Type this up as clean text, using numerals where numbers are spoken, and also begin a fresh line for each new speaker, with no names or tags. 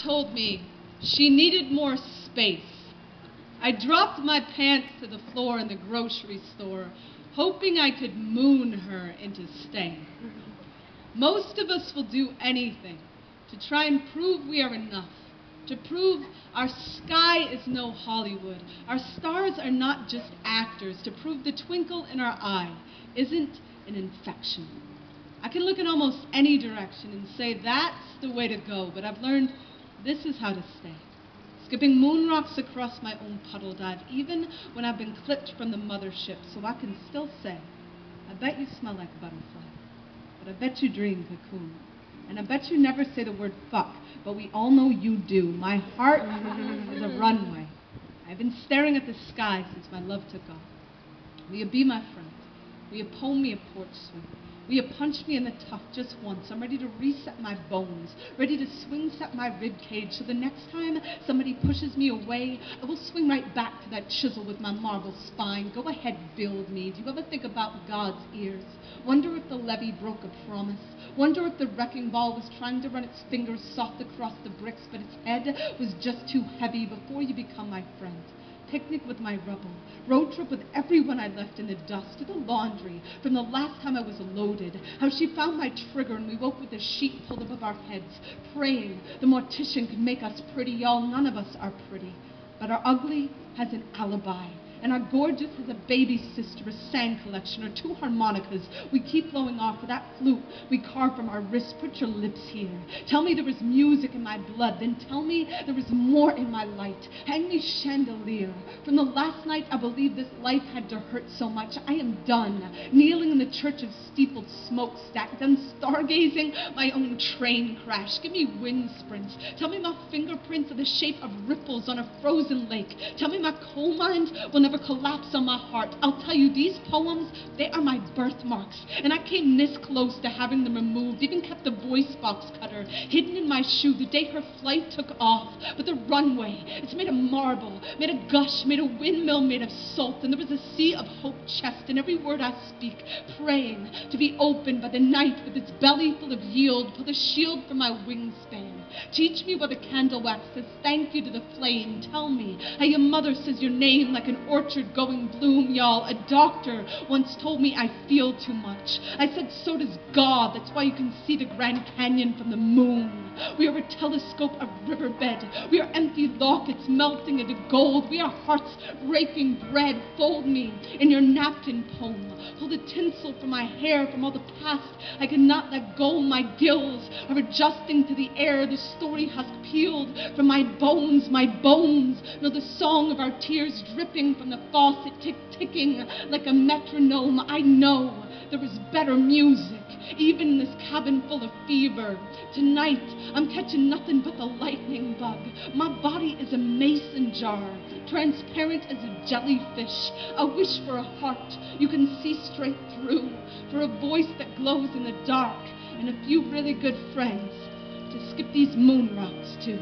Told me she needed more space. I dropped my pants to the floor in the grocery store, hoping I could moon her into staying. Most of us will do anything to try and prove we are enough, to prove our sky is no Hollywood, our stars are not just actors, to prove the twinkle in our eye isn't an infection. I can look in almost any direction and say that's the way to go, but I've learned this is how to stay. Skipping moon rocks across my own puddle dive, even when I've been clipped from the mothership, so I can still say, I bet you smell like a butterfly, but I bet you dream cocoon. And I bet you never say the word fuck, but we all know you do. My heart is a runway. I've been staring at the sky since my love took off. Will you be my friend? Will you pull me a porch swing? Will you punch me in the tuft just once? I'm ready to reset my bones, ready to swing set my rib cage, so the next time somebody pushes me away, I will swing right back to that chisel with my marble spine. Go ahead, build me. Do you ever think about God's ears? Wonder if the levee broke a promise? Wonder if the wrecking ball was trying to run its fingers soft across the bricks, but its head was just too heavy before you become my friend? Picnic with my rubble, road trip with everyone I left in the dust, to the laundry from the last time I was loaded, how she found my trigger and we woke with a sheet pulled above our heads, praying the mortician could make us pretty. Y'all, none of us are pretty, but our ugly has an alibi, and our gorgeous has a baby sister, a sand collection, or two harmonicas we keep blowing off with that flute we carve from our wrists. Put your lips here. Tell me there is music in my blood, then tell me there is more in my light. Hang me chandelier. From the last night I believed this life had to hurt so much. I am done kneeling in the church of steepled smokestack, done stargazing my own train crash. Give me wind sprints. Tell me my fingerprints are the shape of ripples on a frozen lake. Tell me my coal mines will never collapse on my heart. I'll tell you, these poems, they are my birthmarks, and I came this close to having them removed, even kept the voice box cutter hidden in my shoe the day her flight took off. But the runway, it's made of marble, made of gush, made of windmill, made of salt, and there was a sea of hope chest in every word I speak, praying to be opened by the night with its belly full of yield. Pull the shield from my wingspan. Teach me where the candle wax says thank you to the flame. Tell me how your mother says your name like an orchard going bloom. Y'all, a doctor once told me I feel too much. I said so does God. That's why you can see the Grand Canyon from the moon. We are a telescope of riverbed. We are empty lockets melting into gold. We are hearts breaking bread. Fold me in your napkin poem. Pull the tinsel from my hair from all the past I cannot let go. My gills are adjusting to the air. The story husk peeled from my bones. My bones know the song of our tears dripping from the faucet, ticking like a metronome. I know there is better music, even in this cabin full of fever. Tonight, I'm catching nothing but the lightning bug. My body is a mason jar, transparent as a jellyfish. I wish for a heart you can see straight through, for a voice that glows in the dark, and a few really good friends to skip these moon rocks to.